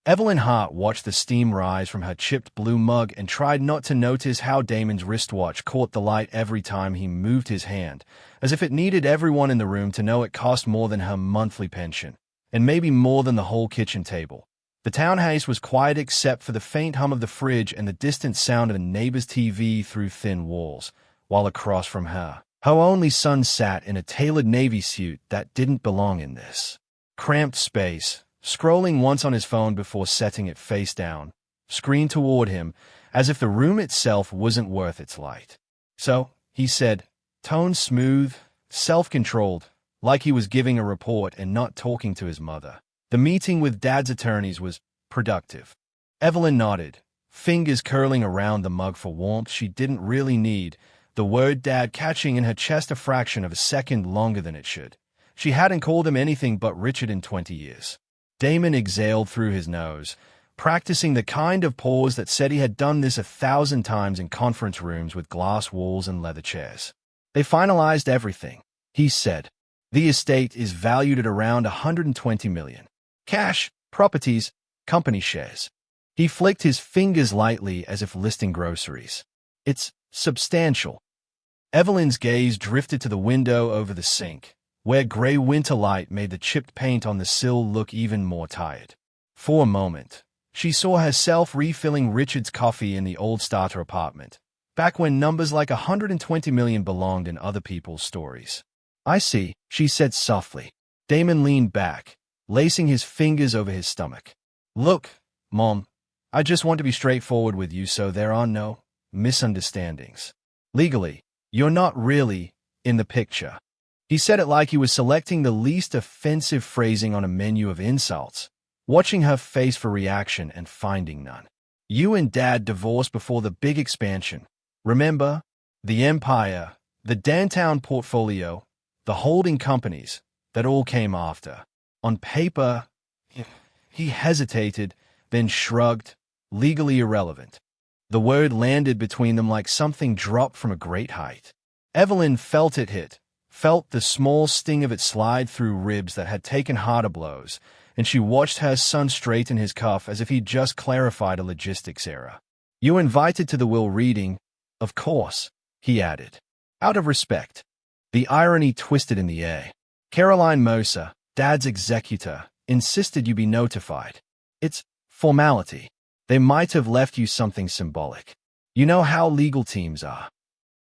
Evelyn Hart watched the steam rise from her chipped blue mug and tried not to notice how Damon's wristwatch caught the light every time he moved his hand, as if it needed everyone in the room to know it cost more than her monthly pension, and maybe more than the whole kitchen table. The townhouse was quiet except for the faint hum of the fridge and the distant sound of a neighbor's TV through thin walls, while across from her, her only son sat in a tailored navy suit that didn't belong in this cramped space, scrolling once on his phone before setting it face down, screen toward him, as if the room itself wasn't worth its light. "So," he said, tone smooth, self-controlled, like he was giving a report and not talking to his mother. "The meeting with Dad's attorneys was productive." Evelyn nodded, fingers curling around the mug for warmth she didn't really need, the word Dad catching in her chest a fraction of a second longer than it should. She hadn't called him anything but Richard in 20 years. Damon exhaled through his nose, practicing the kind of pause that said he had done this 1,000 times in conference rooms with glass walls and leather chairs. "They finalized everything," he said. "The estate is valued at around $120 million. Cash, properties, company shares." He flicked his fingers lightly as if listing groceries. "It's substantial." Evelyn's gaze drifted to the window over the sink, where gray winter light made the chipped paint on the sill look even more tired. For a moment, she saw herself refilling Richard's coffee in the old starter apartment, back when numbers like $120 million belonged in other people's stories. "I see," she said softly. Damon leaned back, lacing his fingers over his stomach. "Look, Mom, I just want to be straightforward with you so there are no misunderstandings. Legally, you're not really in the picture." He said it like he was selecting the least offensive phrasing on a menu of insults, watching her face for reaction and finding none. "You and Dad divorced before the big expansion. Remember? The empire, the downtown portfolio, the holding companies, that all came after. On paper," he hesitated, then shrugged, "legally irrelevant." The word landed between them like something dropped from a great height. Evelyn felt it hit, felt the small sting of it slide through ribs that had taken harder blows, and she watched her son straighten his cuff as if he'd just clarified a logistics error. "You invited to the will reading, of course," he added. "Out of respect." The irony twisted in the air. "Caroline Moser, Dad's executor, insisted you be notified. It's formality. They might have left you something symbolic. You know how legal teams are."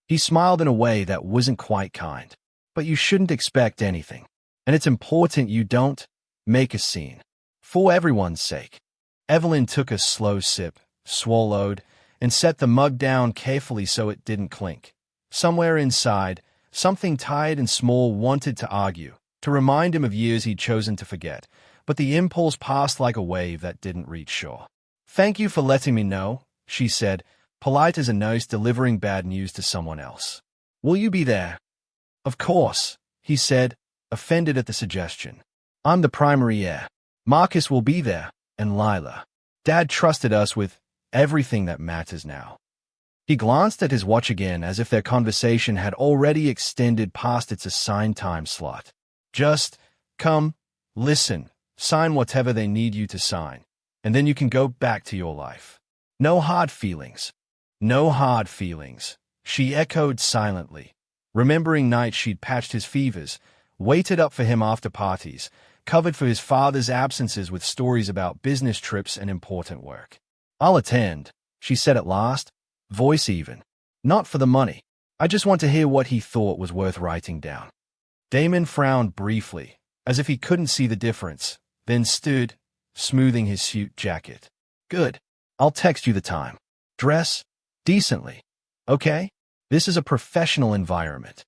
He smiled in a way that wasn't quite kind. "But you shouldn't expect anything. And it's important you don't make a scene. For everyone's sake." Evelyn took a slow sip, swallowed, and set the mug down carefully so it didn't clink. Somewhere inside, something tired and small wanted to argue, to remind him of years he'd chosen to forget, but the impulse passed like a wave that didn't reach shore. "Thank you for letting me know," she said, polite as a nurse delivering bad news to someone else. "Will you be there?" "Of course," he said, offended at the suggestion. "I'm the primary heir. Marcus will be there, and Lila. Dad trusted us with everything that matters now." He glanced at his watch again as if their conversation had already extended past its assigned time slot. "Just come, listen, sign whatever they need you to sign, and then you can go back to your life. No hard feelings." "No hard feelings," she echoed silently, remembering nights she'd patched his fevers, waited up for him after parties, covered for his father's absences with stories about business trips and important work. "I'll attend," she said at last, voice even. "Not for the money. I just want to hear what he thought was worth writing down." Damon frowned briefly, as if he couldn't see the difference, then stood, smoothing his suit jacket. "Good. I'll text you the time. Dress decently. Okay? This is a professional environment."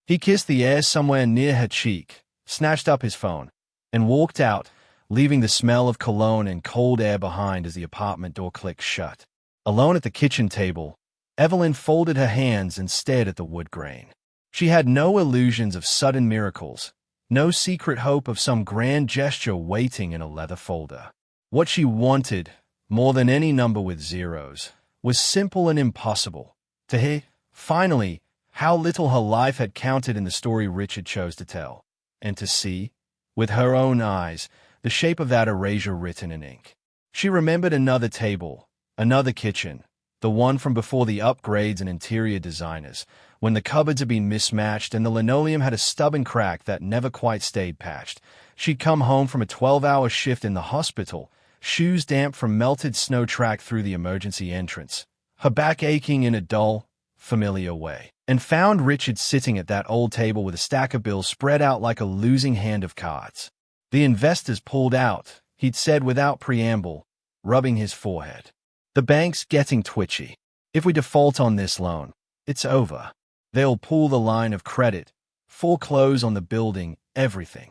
He kissed the air somewhere near her cheek, snatched up his phone, and walked out, leaving the smell of cologne and cold air behind as the apartment door clicked shut. Alone at the kitchen table, Evelyn folded her hands and stared at the wood grain. She had no illusions of sudden miracles, no secret hope of some grand gesture waiting in a leather folder. What she wanted, more than any number with zeros, was simple and impossible: to hear, finally, how little her life had counted in the story Richard chose to tell, and to see, with her own eyes, the shape of that erasure written in ink. She remembered another table, another kitchen, the one from before the upgrades and interior designers, when the cupboards had been mismatched and the linoleum had a stubborn crack that never quite stayed patched. She'd come home from a 12-hour shift in the hospital, shoes damp from melted snow tracked through the emergency entrance, her back aching in a dull, familiar way, and found Richard sitting at that old table with a stack of bills spread out like a losing hand of cards. The investors pulled out, he'd said without preamble, rubbing his forehead. The bank's getting twitchy. If we default on this loan, it's over. They'll pull the line of credit, foreclose on the building, everything.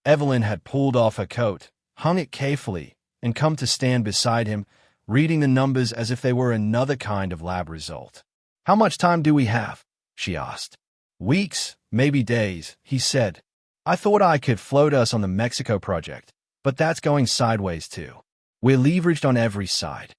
Evelyn had pulled off her coat, hung it carefully, and come to stand beside him, reading the numbers as if they were another kind of lab result. "How much time do we have?" she asked. "Weeks, maybe days," he said. "I thought I could float us on the Mexico project, but that's going sideways too. We're leveraged on every side."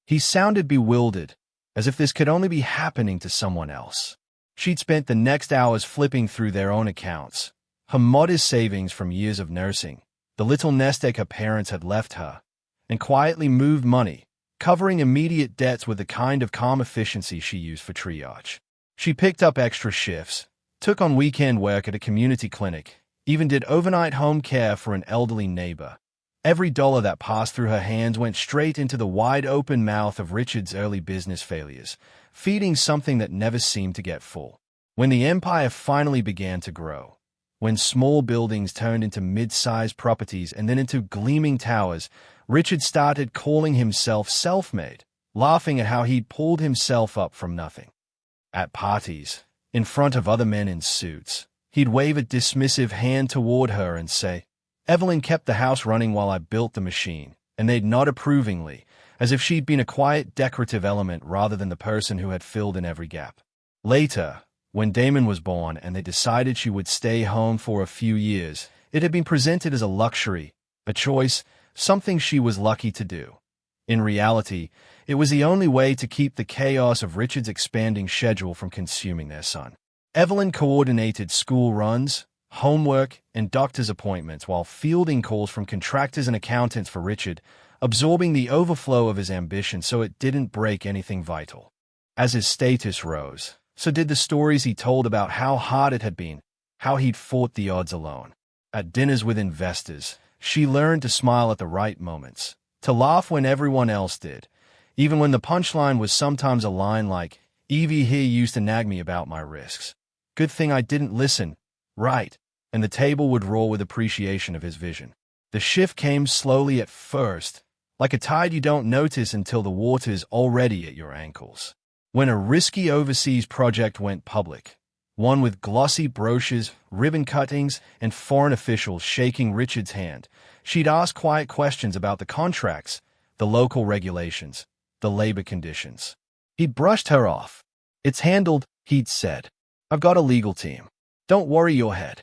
He sounded bewildered, as if this could only be happening to someone else. She'd spent the next hours flipping through their own accounts, her modest savings from years of nursing, the little nest egg her parents had left her, and quietly moved money, covering immediate debts with the kind of calm efficiency she used for triage. She picked up extra shifts, took on weekend work at a community clinic, even did overnight home care for an elderly neighbor. Every dollar that passed through her hands went straight into the wide-open mouth of Richard's early business failures, feeding something that never seemed to get full. When the empire finally began to grow, when small buildings turned into mid-sized properties and then into gleaming towers, Richard started calling himself self-made, laughing at how he'd pulled himself up from nothing. At parties, in front of other men in suits, he'd wave a dismissive hand toward her and say, "Evelyn kept the house running while I built the machine," and they'd nod approvingly, as if she'd been a quiet decorative element rather than the person who had filled in every gap. Later, when Damon was born and they decided she would stay home for a few years, it had been presented as a luxury, a choice, something she was lucky to do. In reality, it was the only way to keep the chaos of Richard's expanding schedule from consuming their son. Evelyn coordinated school runs, homework, and doctor's appointments while fielding calls from contractors and accountants for Richard, absorbing the overflow of his ambition so it didn't break anything vital. As his status rose, so did the stories he told about how hard it had been, how he'd fought the odds alone. At dinners with investors, she learned to smile at the right moments, to laugh when everyone else did, even when the punchline was sometimes a line like, "Evie here used to nag me about my risks. Good thing I didn't listen, right?" And the table would roar with appreciation of his vision. The shift came slowly at first, like a tide you don't notice until the water's already at your ankles. When a risky overseas project went public, one with glossy brochures, ribbon cuttings, and foreign officials shaking Richard's hand, she'd ask quiet questions about the contracts, the local regulations, the labor conditions. He'd brushed her off. "It's handled," he'd said. "I've got a legal team. Don't worry your head."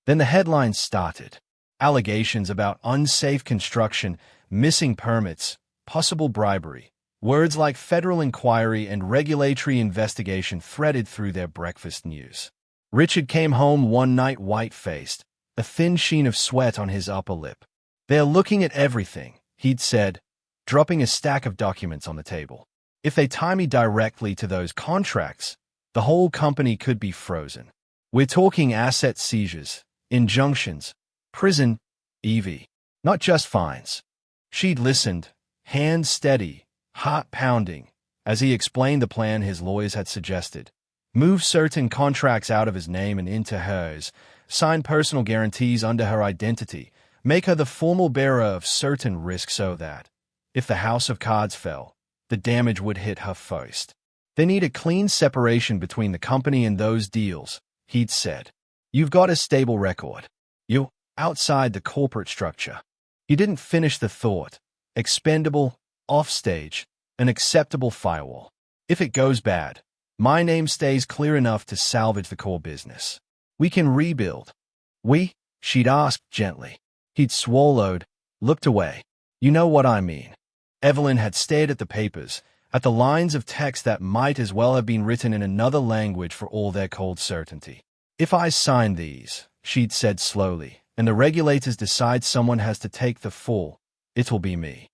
Then the headlines started. Allegations about unsafe construction, missing permits, possible bribery. Words like federal inquiry and regulatory investigation threaded through their breakfast news. Richard came home one night white-faced, a thin sheen of sweat on his upper lip. "They're looking at everything," he'd said, dropping a stack of documents on the table. "If they tie me directly to those contracts, the whole company could be frozen. We're talking asset seizures, injunctions, prison, Evie, not just fines." She'd listened, hands steady, heart pounding, as he explained the plan his lawyers had suggested. Move certain contracts out of his name and into hers, sign personal guarantees under her identity, make her the formal bearer of certain risks so that, if the house of cards fell, the damage would hit her first. "They need a clean separation between the company and those deals," he'd said. "You've got a stable record. You're outside the corporate structure." He didn't finish the thought. Expendable, offstage, an acceptable firewall. "If it goes bad, my name stays clear enough to salvage the core business. We can rebuild." "We?" she'd asked gently. He'd swallowed, looked away. "You know what I mean." Evelyn had stared at the papers, at the lines of text that might as well have been written in another language for all their cold certainty. "If I sign these," she'd said slowly, "and the regulators decide someone has to take the fall, it'll be me."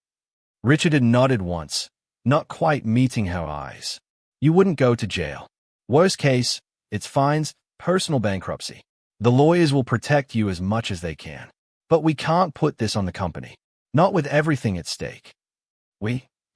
Richard had nodded once, not quite meeting her eyes. You wouldn't go to jail. Worst case, it's fines, personal bankruptcy. The lawyers will protect you as much as they can. But we can't put this on the company. Not with everything at stake.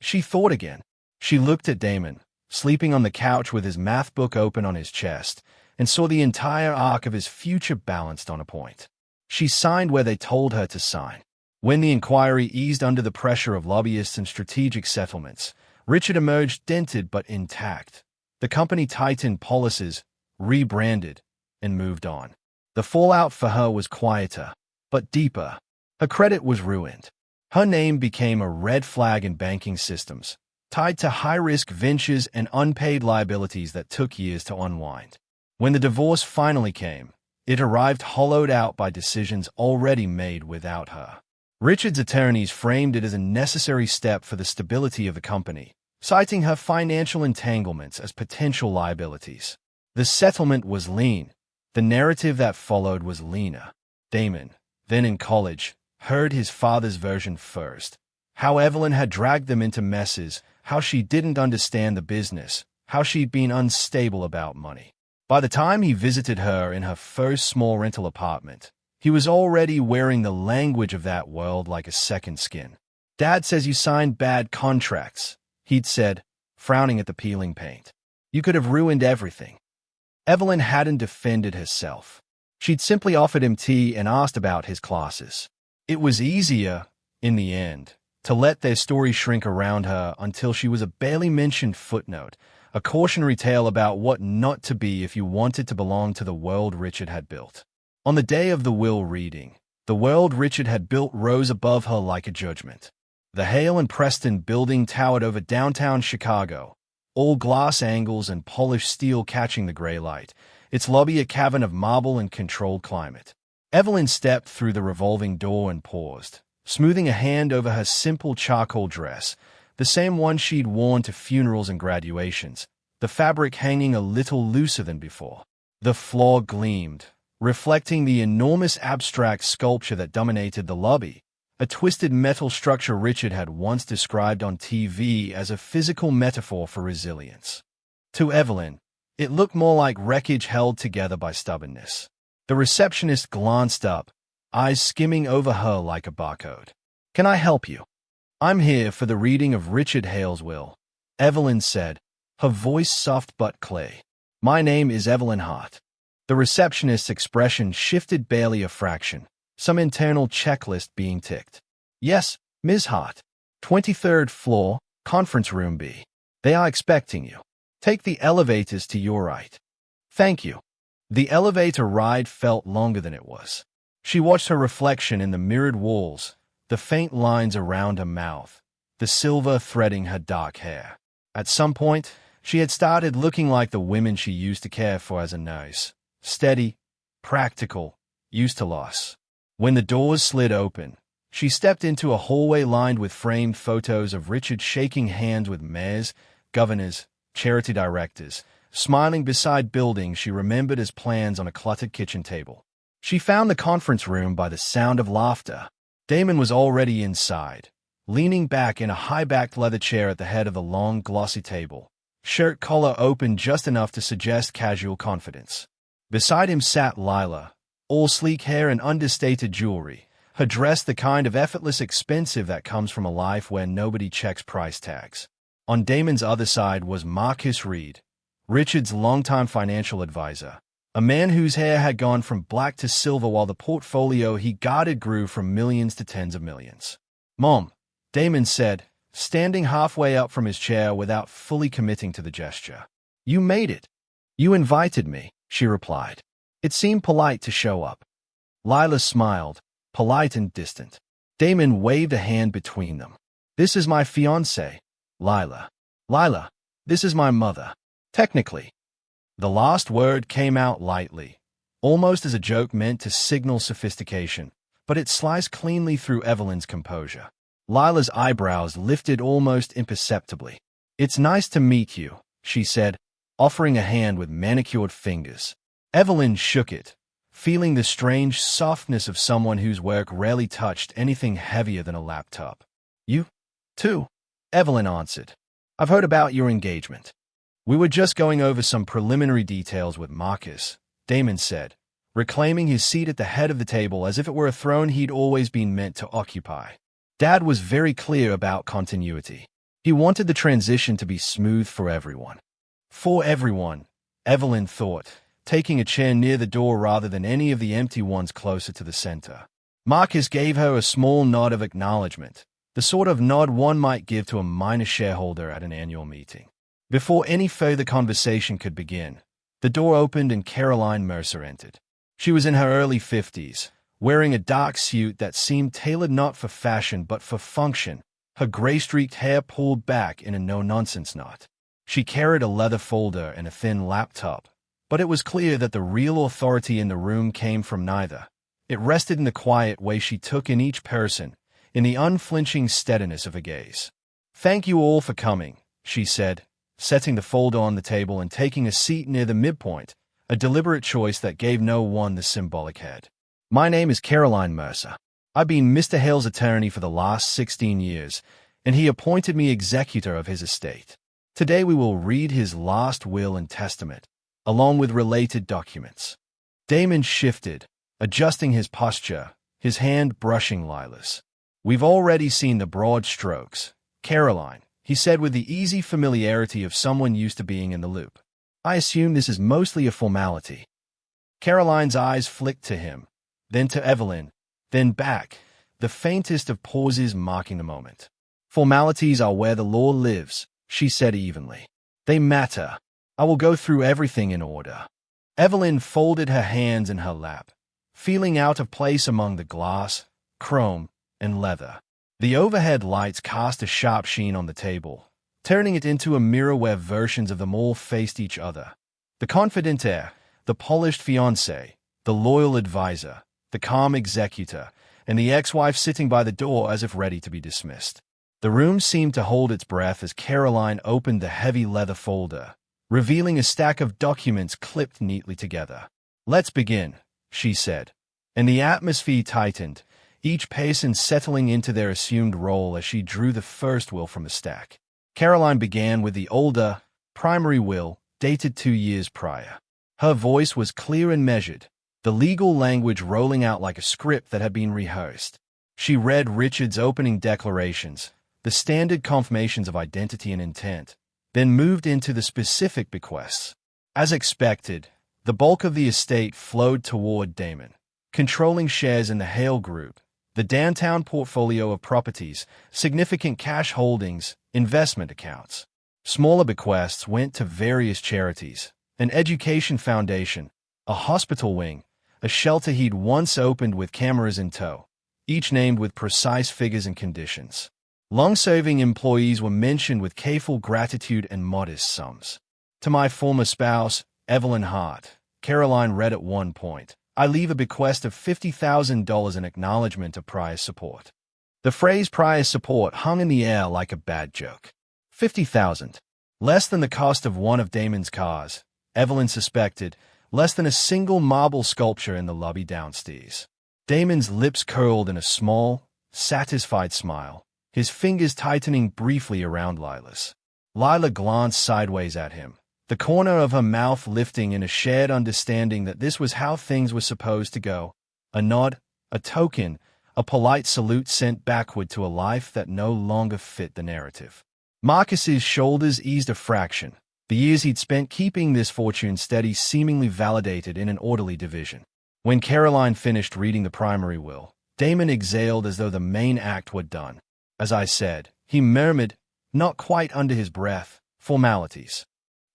She thought again. She looked at Damon, sleeping on the couch with his math book open on his chest, and saw the entire arc of his future balanced on a point. She signed where they told her to sign. When the inquiry eased under the pressure of lobbyists and strategic settlements, Richard emerged dented but intact. The company tightened policies, rebranded, and moved on. The fallout for her was quieter, but deeper. Her credit was ruined. Her name became a red flag in banking systems, tied to high-risk ventures and unpaid liabilities that took years to unwind. When the divorce finally came, it arrived hollowed out by decisions already made without her. Richard's attorneys framed it as a necessary step for the stability of the company, citing her financial entanglements as potential liabilities. The settlement was lean. The narrative that followed was leaner. Damon, then in college, heard his father's version first. How Evelyn had dragged them into messes, how she didn't understand the business, how she'd been unstable about money. By the time he visited her in her first small rental apartment, he was already wearing the language of that world like a second skin. Dad says you signed bad contracts, he'd said, frowning at the peeling paint. You could have ruined everything. Evelyn hadn't defended herself. She'd simply offered him tea and asked about his classes. It was easier, in the end, to let their story shrink around her until she was a barely mentioned footnote, a cautionary tale about what not to be if you wanted to belong to the world Richard had built. On the day of the will reading, the world Richard had built rose above her like a judgment. The Hale and Preston building towered over downtown Chicago, all glass angles and polished steel catching the gray light, its lobby a cavern of marble and controlled climate. Evelyn stepped through the revolving door and paused, smoothing a hand over her simple charcoal dress, the same one she'd worn to funerals and graduations, the fabric hanging a little looser than before. The floor gleamed, reflecting the enormous abstract sculpture that dominated the lobby, a twisted metal structure Richard had once described on TV as a physical metaphor for resilience. To Evelyn, it looked more like wreckage held together by stubbornness. The receptionist glanced up, eyes skimming over her like a barcode. "Can I help you?" "I'm here for the reading of Richard Hale's will," Evelyn said, her voice soft but clear. "My name is Evelyn Hart." The receptionist's expression shifted barely a fraction, some internal checklist being ticked. "Yes, Ms. Hart. 23rd floor, conference room B. They are expecting you. Take the elevators to your right." "Thank you." The elevator ride felt longer than it was. She watched her reflection in the mirrored walls, the faint lines around her mouth, the silver threading her dark hair. At some point, she had started looking like the women she used to care for as a nurse. Steady, practical, used to loss. When the doors slid open, she stepped into a hallway lined with framed photos of Richard shaking hands with mayors, governors, charity directors, smiling beside buildings she remembered as plans on a cluttered kitchen table. She found the conference room by the sound of laughter. Damon was already inside, leaning back in a high-backed leather chair at the head of the long, glossy table, shirt collar open just enough to suggest casual confidence. Beside him sat Lila, all sleek hair and understated jewelry, her dress the kind of effortless expensive that comes from a life where nobody checks price tags. On Damon's other side was Marcus Reed, Richard's longtime financial advisor, a man whose hair had gone from black to silver while the portfolio he guarded grew from millions to tens of millions. "Mom," Damon said, standing halfway up from his chair without fully committing to the gesture. "You made it." "You invited me," she replied. It seemed polite to show up. Lila smiled, polite and distant. Damon waved a hand between them. "This is my fiancée, Lila. Lila, this is my mother. Technically." The last word came out lightly, almost as a joke meant to signal sophistication, but it sliced cleanly through Evelyn's composure. Lila's eyebrows lifted almost imperceptibly. "It's nice to meet you," she said, offering a hand with manicured fingers. Evelyn shook it, feeling the strange softness of someone whose work rarely touched anything heavier than a laptop. You 2. Evelyn answered. I've heard about your engagement. We were just going over some preliminary details with Marcus, Damon said, reclaiming his seat at the head of the table as if it were a throne he'd always been meant to occupy. Dad was very clear about continuity. He wanted the transition to be smooth for everyone. For everyone, Evelyn thought, taking a chair near the door rather than any of the empty ones closer to the center. Marcus gave her a small nod of acknowledgement, the sort of nod one might give to a minor shareholder at an annual meeting. Before any further conversation could begin, the door opened and Caroline Mercer entered. She was in her early 50s, wearing a dark suit that seemed tailored not for fashion but for function, her gray-streaked hair pulled back in a no-nonsense knot. She carried a leather folder and a thin laptop, but it was clear that the real authority in the room came from neither. It rested in the quiet way she took in each person, in the unflinching steadiness of her gaze. "Thank you all for coming," she said, setting the folder on the table and taking a seat near the midpoint, a deliberate choice that gave no one the symbolic head. "My name is Caroline Mercer. I've been Mr. Hale's attorney for the last 16 years, and he appointed me executor of his estate. Today we will read his last will and testament, along with related documents." Damon shifted, adjusting his posture, his hand brushing Lila's. "We've already seen the broad strokes, Caroline," he said with the easy familiarity of someone used to being in the loop. "I assume this is mostly a formality." Caroline's eyes flicked to him, then to Evelyn, then back, the faintest of pauses marking the moment. "Formalities are where the law lives," she said evenly. "They matter. I will go through everything in order." Evelyn folded her hands in her lap, feeling out of place among the glass, chrome, and leather. The overhead lights cast a sharp sheen on the table, turning it into a mirror where versions of them all faced each other. The confident heir, the polished fiancé, the loyal advisor, the calm executor, and the ex-wife sitting by the door as if ready to be dismissed. The room seemed to hold its breath as Caroline opened the heavy leather folder, revealing a stack of documents clipped neatly together. "Let's begin," she said, and the atmosphere tightened, each person settling into their assumed role as she drew the first will from the stack. Caroline began with the older, primary will, dated 2 years prior. Her voice was clear and measured, the legal language rolling out like a script that had been rehearsed. She read Richard's opening declarations, the standard confirmations of identity and intent, then moved into the specific bequests. As expected, the bulk of the estate flowed toward Damon, controlling shares in the Hale Group, the downtown portfolio of properties, significant cash holdings, investment accounts. Smaller bequests went to various charities, an education foundation, a hospital wing, a shelter he'd once opened with cameras in tow, each named with precise figures and conditions. Long-serving employees were mentioned with careful gratitude and modest sums. "To my former spouse, Evelyn Hart," Caroline read at one point, "I leave a bequest of $50,000 in acknowledgement of prior support." The phrase prior support hung in the air like a bad joke. 50,000. Less than the cost of one of Damon's cars, Evelyn suspected, less than a single marble sculpture in the lobby downstairs. Damon's lips curled in a small, satisfied smile, his fingers tightening briefly around Lila's. Lila glanced sideways at him, the corner of her mouth lifting in a shared understanding that this was how things were supposed to go. A nod, a token, a polite salute sent backward to a life that no longer fit the narrative. Marcus's shoulders eased a fraction. The years he'd spent keeping this fortune steady seemingly validated in an orderly division. When Caroline finished reading the primary will, Damon exhaled as though the main act were done. "As I said," he murmured, not quite under his breath, "formalities."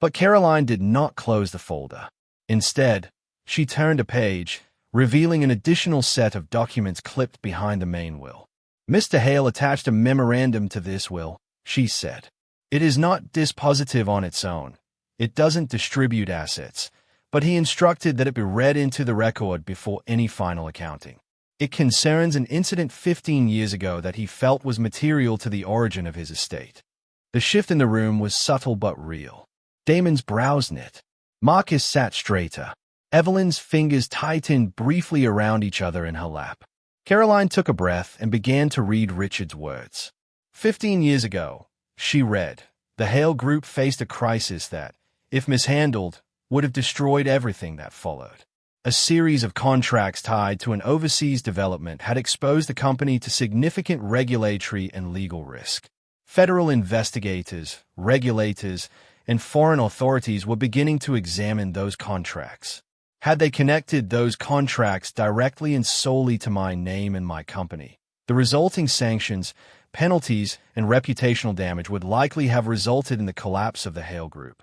But Caroline did not close the folder. Instead, she turned a page, revealing an additional set of documents clipped behind the main will. "Mr. Hale attached a memorandum to this will," she said. "It is not dispositive on its own. It doesn't distribute assets, but he instructed that it be read into the record before any final accounting. It concerns an incident 15 years ago that he felt was material to the origin of his estate." The shift in the room was subtle but real. Damon's brows knit. Marcus sat straighter. Evelyn's fingers tightened briefly around each other in her lap. Caroline took a breath and began to read Richard's words. 15 years ago, she read, the Hale Group faced a crisis that, if mishandled, would have destroyed everything that followed. A series of contracts tied to an overseas development had exposed the company to significant regulatory and legal risk. Federal investigators, regulators, and foreign authorities were beginning to examine those contracts. Had they connected those contracts directly and solely to my name and my company, the resulting sanctions, penalties, and reputational damage would likely have resulted in the collapse of the Hale Group.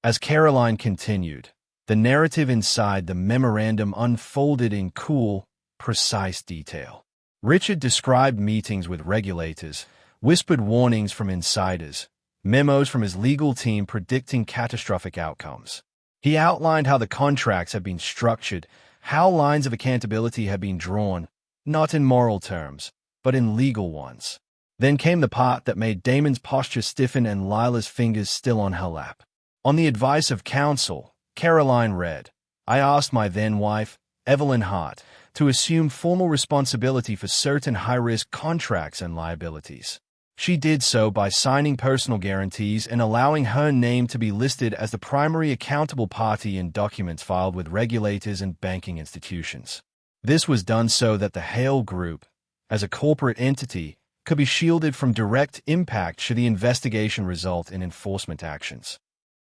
As Caroline continued, the narrative inside the memorandum unfolded in cool, precise detail. Richard described meetings with regulators, whispered warnings from insiders, memos from his legal team predicting catastrophic outcomes. He outlined how the contracts had been structured, how lines of accountability had been drawn, not in moral terms, but in legal ones. Then came the part that made Damon's posture stiffen and Lila's fingers still on her lap. On the advice of counsel, Caroline read, I asked my then-wife, Evelyn Hart, to assume formal responsibility for certain high-risk contracts and liabilities. She did so by signing personal guarantees and allowing her name to be listed as the primary accountable party in documents filed with regulators and banking institutions. This was done so that the Hale Group, as a corporate entity, could be shielded from direct impact should the investigation result in enforcement actions.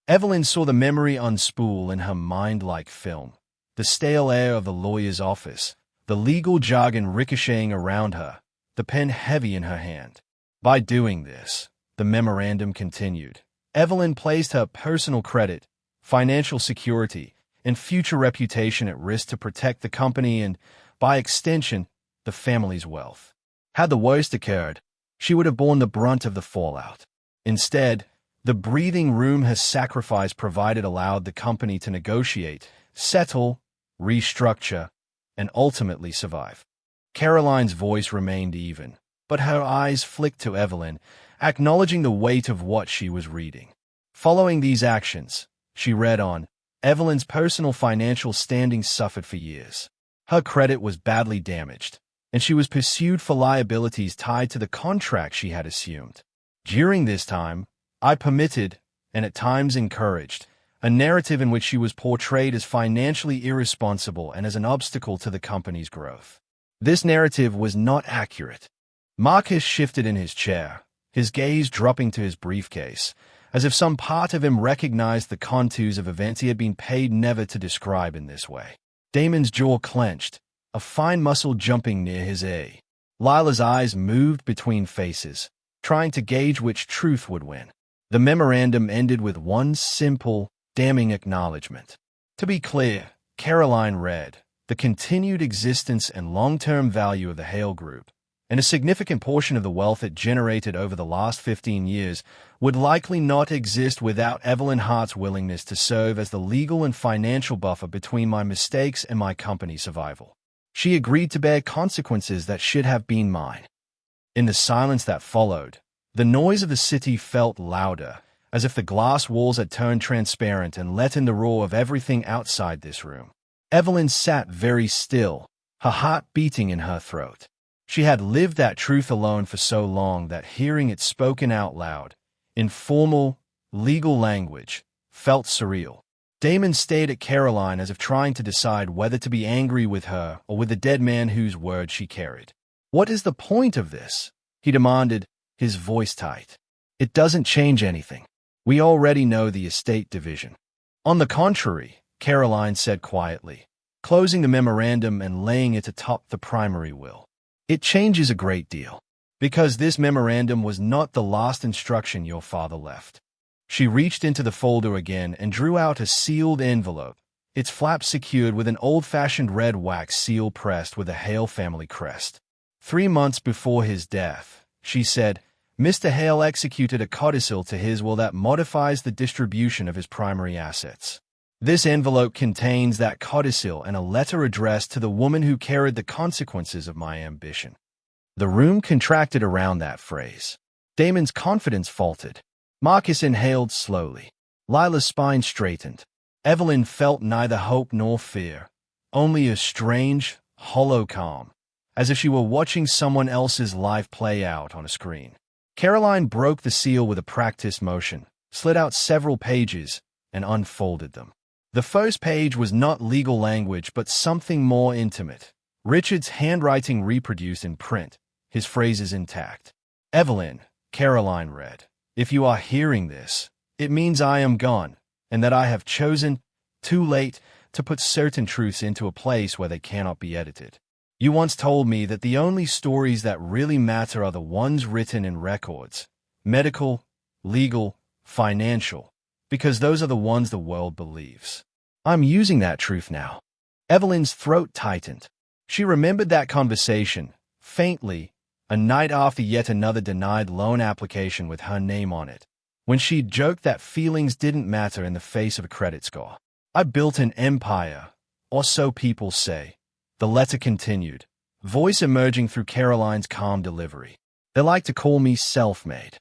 Evelyn saw the memory unspool in her mind like film, the stale air of the lawyer's office, the legal jargon ricocheting around her, the pen heavy in her hand. By doing this, the memorandum continued, Evelyn placed her personal credit, financial security, and future reputation at risk to protect the company and, by extension, the family's wealth. Had the worst occurred, she would have borne the brunt of the fallout. Instead, the breathing room her sacrifice provided allowed the company to negotiate, settle, restructure, and ultimately survive. Caroline's voice remained even, but her eyes flicked to Evelyn, acknowledging the weight of what she was reading. Following these actions, she read on, Evelyn's personal financial standing suffered for years. Her credit was badly damaged, and she was pursued for liabilities tied to the contract she had assumed. During this time, I permitted, and at times encouraged, a narrative in which she was portrayed as financially irresponsible and as an obstacle to the company's growth. This narrative was not accurate. Marcus shifted in his chair, his gaze dropping to his briefcase, as if some part of him recognized the contours of events he had been paid never to describe in this way. Damon's jaw clenched, a fine muscle jumping near his eye. Lila's eyes moved between faces, trying to gauge which truth would win. The memorandum ended with one simple, damning acknowledgement. To be clear, Caroline read, the continued existence and long-term value of the Hale Group, and a significant portion of the wealth it generated over the last 15 years, would likely not exist without Evelyn Hart's willingness to serve as the legal and financial buffer between my mistakes and my company's survival. She agreed to bear consequences that should have been mine. In the silence that followed, the noise of the city felt louder, as if the glass walls had turned transparent and let in the roar of everything outside this room. Evelyn sat very still, her heart beating in her throat. She had lived that truth alone for so long that hearing it spoken out loud, in formal, legal language, felt surreal. Damon stared at Caroline as if trying to decide whether to be angry with her or with the dead man whose word she carried. What is the point of this? He demanded, his voice tight. It doesn't change anything. We already know the estate division. On the contrary, Caroline said quietly, closing the memorandum and laying it atop the primary will. It changes a great deal, because this memorandum was not the last instruction your father left. She reached into the folder again and drew out a sealed envelope, its flap secured with an old-fashioned red wax seal pressed with a Hale family crest. 3 months before his death, she said, Mr. Hale executed a codicil to his will that modifies the distribution of his primary assets. This envelope contains that codicil and a letter addressed to the woman who carried the consequences of my ambition. The room contracted around that phrase. Damon's confidence faltered. Marcus inhaled slowly. Lila's spine straightened. Evelyn felt neither hope nor fear, only a strange, hollow calm, as if she were watching someone else's life play out on a screen. Caroline broke the seal with a practiced motion, slid out several pages, and unfolded them. The first page was not legal language but something more intimate. Richard's handwriting reproduced in print, his phrases intact. "Evelyn," Caroline read, "if you are hearing this, it means I am gone, and that I have chosen, too late, to put certain truths into a place where they cannot be edited. You once told me that the only stories that really matter are the ones written in records, medical, legal, financial, because those are the ones the world believes. I'm using that truth now." Evelyn's throat tightened. She remembered that conversation, faintly, a night after yet another denied loan application with her name on it, when she'd joked that feelings didn't matter in the face of a credit score. "I built an empire, or so people say," the letter continued, voice emerging through Caroline's calm delivery. "They like to call me self-made.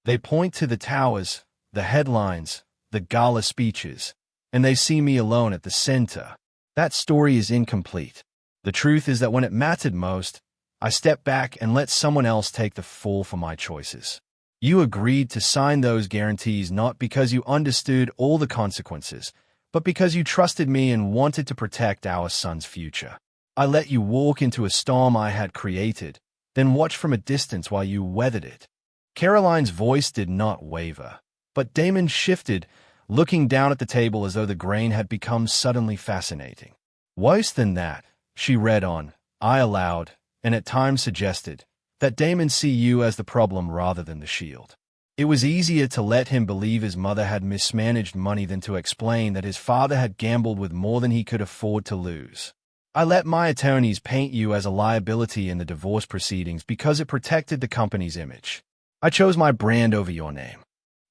They point to the towers, the headlines, the gala speeches, and they see me alone at the center. That story is incomplete. The truth is that when it mattered most, I stepped back and let someone else take the fall for my choices. You agreed to sign those guarantees not because you understood all the consequences, but because you trusted me and wanted to protect our son's future. I let you walk into a storm I had created, then watched from a distance while you weathered it." Caroline's voice did not waver, but Damon shifted, looking down at the table as though the grain had become suddenly fascinating. "Worse than that," she read on, I allowed, and at times suggested, that Damon see you as the problem rather than the shield. It was easier to let him believe his mother had mismanaged money than to explain that his father had gambled with more than he could afford to lose. "I let my attorneys paint you as a liability in the divorce proceedings because it protected the company's image. I chose my brand over your name."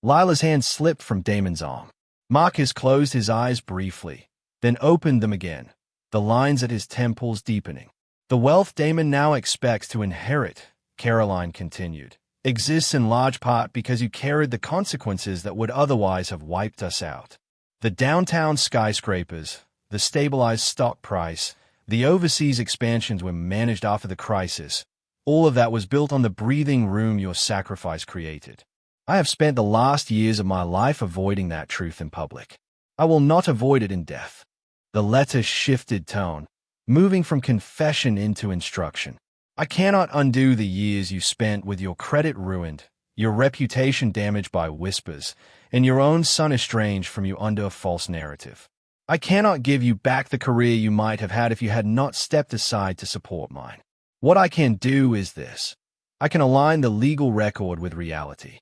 Lila's hand slipped from Damon's arm. Marcus closed his eyes briefly, then opened them again, the lines at his temples deepening. "The wealth Damon now expects to inherit," Caroline continued, "exists in large part because you carried the consequences that would otherwise have wiped us out. The downtown skyscrapers, the stabilized stock price, the overseas expansions were managed after the crisis. All of that was built on the breathing room your sacrifice created. I have spent the last years of my life avoiding that truth in public. I will not avoid it in death." The letter shifted tone, moving from confession into instruction. "I cannot undo the years you spent with your credit ruined, your reputation damaged by whispers, and your own son estranged from you under a false narrative. I cannot give you back the career you might have had if you had not stepped aside to support mine. What I can do is this. I can align the legal record with reality."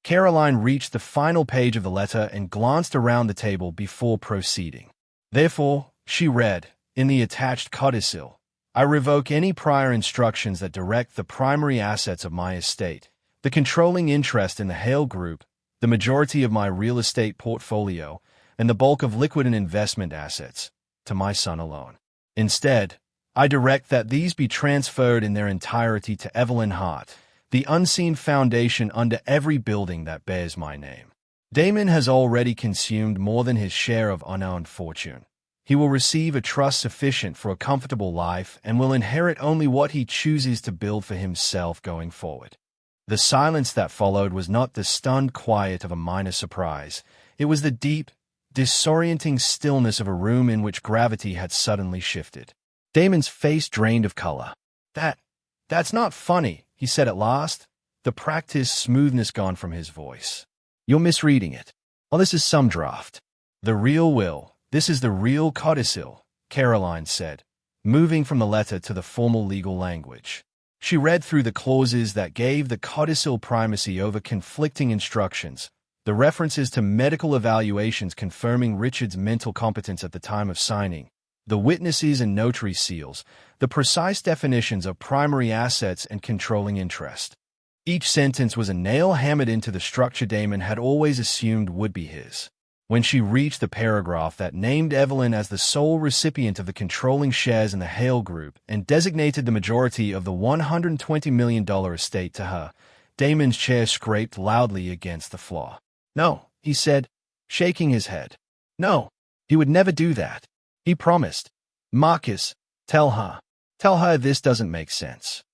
Caroline reached the final page of the letter and glanced around the table before proceeding. "Therefore," she read, in the attached codicil, "I revoke any prior instructions that direct the primary assets of my estate, the controlling interest in the Hale Group, the majority of my real estate portfolio, and the bulk of liquid and investment assets, to my son alone. Instead, I direct that these be transferred in their entirety to Evelyn Hart, the unseen foundation under every building that bears my name. Damon has already consumed more than his share of unearned fortune. He will receive a trust sufficient for a comfortable life and will inherit only what he chooses to build for himself going forward." The silence that followed was not the stunned quiet of a minor surprise. It was the deep, disorienting stillness of a room in which gravity had suddenly shifted. Damon's face drained of color. That's not funny," he said at last, the practiced smoothness gone from his voice. "You're misreading it. Oh, this is some draft. The real will. This is the real codicil," Caroline said, moving from the letter to the formal legal language. She read through the clauses that gave the codicil primacy over conflicting instructions, the references to medical evaluations confirming Richard's mental competence at the time of signing, the witnesses and notary seals, the precise definitions of primary assets and controlling interest. Each sentence was a nail hammered into the structure Damon had always assumed would be his. When she reached the paragraph that named Evelyn as the sole recipient of the controlling shares in the Hale Group and designated the majority of the $120 million estate to her, Damon's chair scraped loudly against the floor. "No," he said, shaking his head. "No, he would never do that. He promised. Marcus, tell her this doesn't make sense."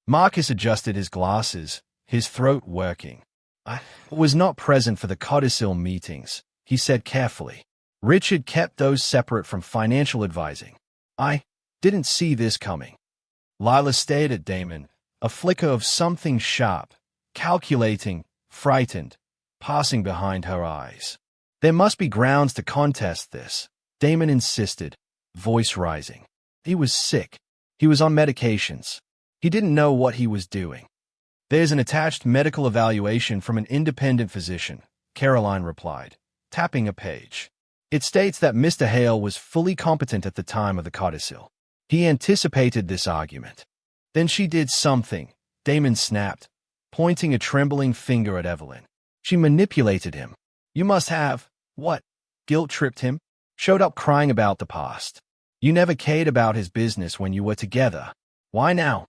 Marcus adjusted his glasses, his throat working. "I was not present for the codicil meetings," he said carefully. "Richard kept those separate from financial advising. I didn't see this coming." Lila stared at Damon, a flicker of something sharp, calculating, frightened, passing behind her eyes. "There must be grounds to contest this," Damon insisted, voice rising. He was sick. He was on medications. He didn't know what he was doing. "There's an attached medical evaluation from an independent physician," Caroline replied, tapping a page. "It states that Mr. Hale was fully competent at the time of the codicil." He anticipated this argument. "Then she did something," Damon snapped, pointing a trembling finger at Evelyn. "She manipulated him. You must have, what, guilt-tripped him? Showed up crying about the past. You never cared about his business when you were together. Why now?"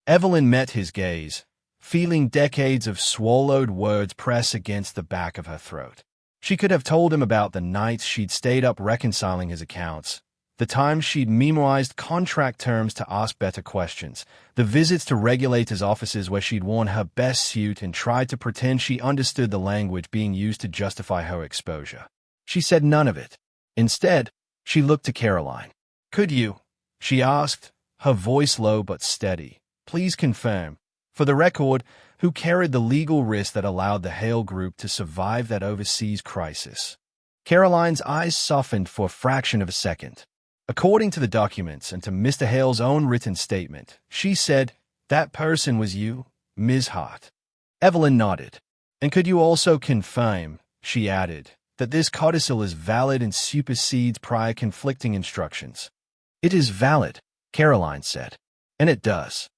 Evelyn met his gaze, feeling decades of swallowed words press against the back of her throat. She could have told him about the nights she'd stayed up reconciling his accounts, the times she'd memorized contract terms to ask better questions, the visits to regulators' offices where she'd worn her best suit and tried to pretend she understood the language being used to justify her exposure. She said none of it. Instead, she looked to Caroline. "Could you?" she asked, her voice low but steady. "Please confirm, for the record, who carried the legal risk that allowed the Hale Group to survive that overseas crisis?" Caroline's eyes softened for a fraction of a second. "According to the documents and to Mr. Hale's own written statement," she said, "that person was you, Ms. Hart." Evelyn nodded. "And could you also confirm," she added, "that this codicil is valid and supersedes prior conflicting instructions?" "It is valid," Caroline said. "And it does."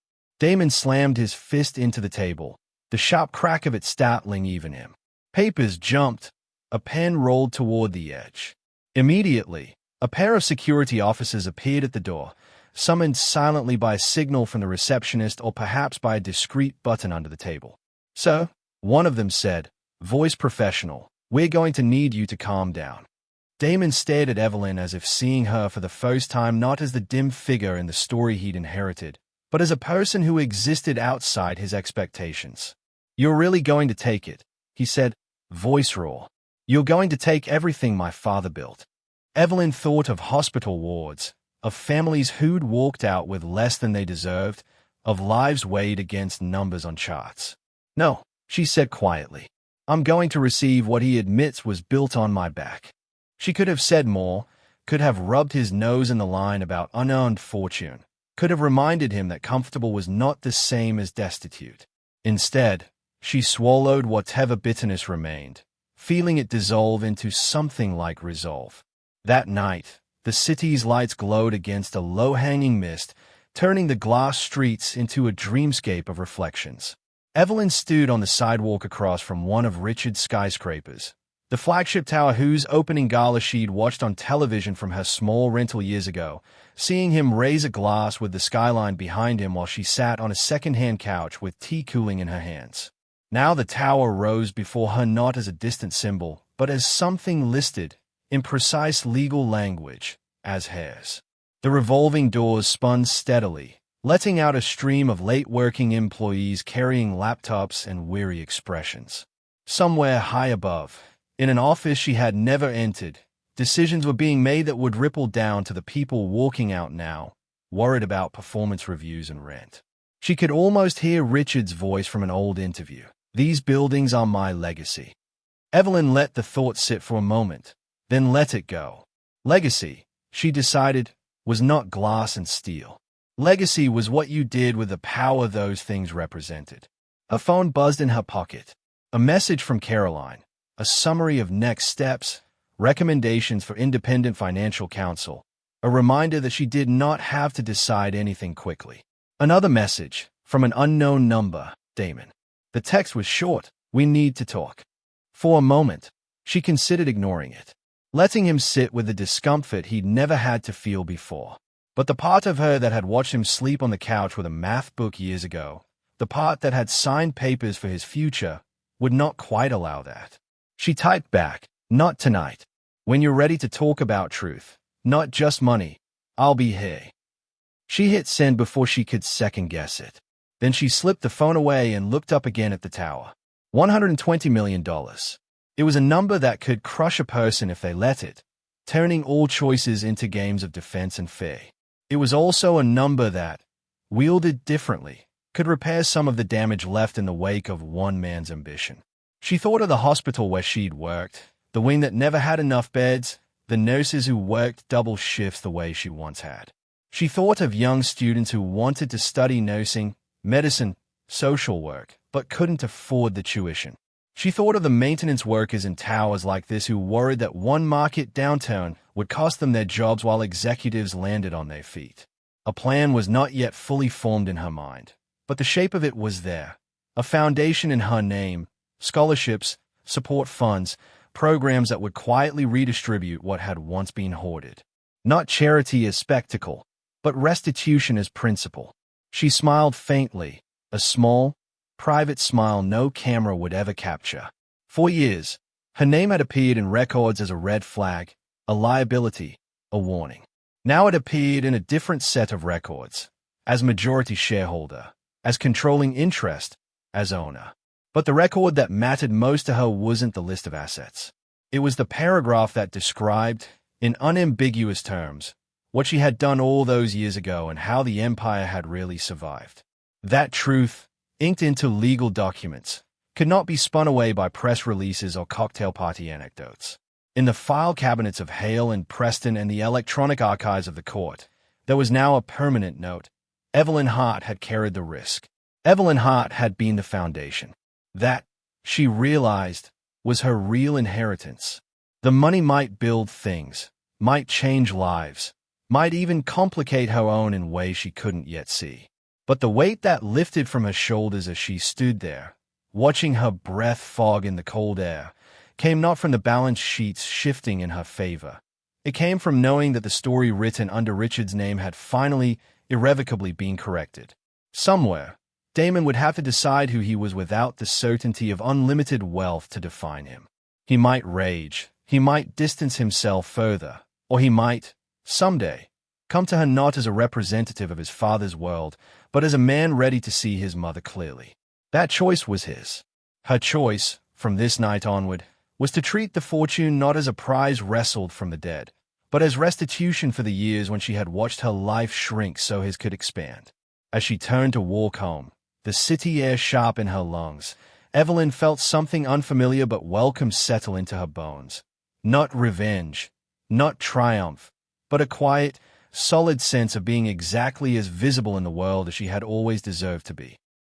Damon slammed his fist into the table, the sharp crack of it startling even him. Papers jumped. A pen rolled toward the edge. Immediately, a pair of security officers appeared at the door, summoned silently by a signal from the receptionist or perhaps by a discreet button under the table. "So," one of them said, voice professional, "we're going to need you to calm down." Damon stared at Evelyn as if seeing her for the first time not as the dim figure in the story he'd inherited, but as a person who existed outside his expectations. "You're really going to take it," he said, voice raw. "You're going to take everything my father built." Evelyn thought of hospital wards, of families who'd walked out with less than they deserved, of lives weighed against numbers on charts. "No," she said quietly. "I'm going to receive what he admits was built on my back." She could have said more, could have rubbed his nose in the line about unearned fortune, could have reminded him that comfortable was not the same as destitute. Instead, she swallowed whatever bitterness remained, feeling it dissolve into something like resolve. That night, the city's lights glowed against a low-hanging mist, turning the glass streets into a dreamscape of reflections. Evelyn stood on the sidewalk across from one of Richard's skyscrapers, the flagship tower whose opening gala she'd watched on television from her small rental years ago, seeing him raise a glass with the skyline behind him while she sat on a second-hand couch with tea cooling in her hands. Now the tower rose before her not as a distant symbol, but as something listed, in precise legal language, as heirs. The revolving doors spun steadily, letting out a stream of late-working employees carrying laptops and weary expressions. Somewhere high above, in an office she had never entered, decisions were being made that would ripple down to the people walking out now, worried about performance reviews and rent. She could almost hear Richard's voice from an old interview. "These buildings are my legacy." Evelyn let the thought sit for a moment, then let it go. Legacy, she decided, was not glass and steel. Legacy was what you did with the power those things represented. Her phone buzzed in her pocket. A message from Caroline, a summary of next steps, recommendations for independent financial counsel, a reminder that she did not have to decide anything quickly. Another message, from an unknown number, Damon. The text was short, "We need to talk." For a moment, she considered ignoring it, letting him sit with the discomfort he'd never had to feel before. But the part of her that had watched him sleep on the couch with a math book years ago, the part that had signed papers for his future, would not quite allow that. She typed back, "Not tonight. When you're ready to talk about truth, not just money, I'll be here." She hit send before she could second-guess it. Then she slipped the phone away and looked up again at the tower. $120 million. It was a number that could crush a person if they let it, turning all choices into games of defense and fear. It was also a number that, wielded differently, could repair some of the damage left in the wake of one man's ambition. She thought of the hospital where she'd worked, the wing that never had enough beds, the nurses who worked double shifts the way she once had. She thought of young students who wanted to study nursing, medicine, social work, but couldn't afford the tuition. She thought of the maintenance workers in towers like this who worried that one market downturn would cost them their jobs while executives landed on their feet. A plan was not yet fully formed in her mind, but the shape of it was there. A foundation in her name, scholarships, support funds, programs that would quietly redistribute what had once been hoarded. Not charity as spectacle, but restitution as principle. She smiled faintly, a small, private smile no camera would ever capture. For years, her name had appeared in records as a red flag, a liability, a warning. Now it appeared in a different set of records, as majority shareholder, as controlling interest, as owner. But the record that mattered most to her wasn't the list of assets. It was the paragraph that described, in unambiguous terms, what she had done all those years ago and how the empire had really survived. That truth, inked into legal documents, could not be spun away by press releases or cocktail party anecdotes. In the file cabinets of Hale and Preston and the electronic archives of the court, there was now a permanent note. Evelyn Hart had carried the risk. Evelyn Hart had been the foundation. That, she realized, was her real inheritance. The money might build things, might change lives, might even complicate her own in ways she couldn't yet see. But the weight that lifted from her shoulders as she stood there, watching her breath fog in the cold air, came not from the balance sheets shifting in her favor. It came from knowing that the story written under Richard's name had finally, irrevocably been corrected. Somewhere, Damon would have to decide who he was without the certainty of unlimited wealth to define him. He might rage, he might distance himself further, or he might, someday, come to her not as a representative of his father's world, but as a man ready to see his mother clearly. That choice was his. Her choice, from this night onward, was to treat the fortune not as a prize wrestled from the dead, but as restitution for the years when she had watched her life shrink so his could expand. As she turned to walk home, the city air sharp in her lungs, Evelyn felt something unfamiliar but welcome settle into her bones. Not revenge, not triumph, but a quiet, solid sense of being exactly as visible in the world as she had always deserved to be.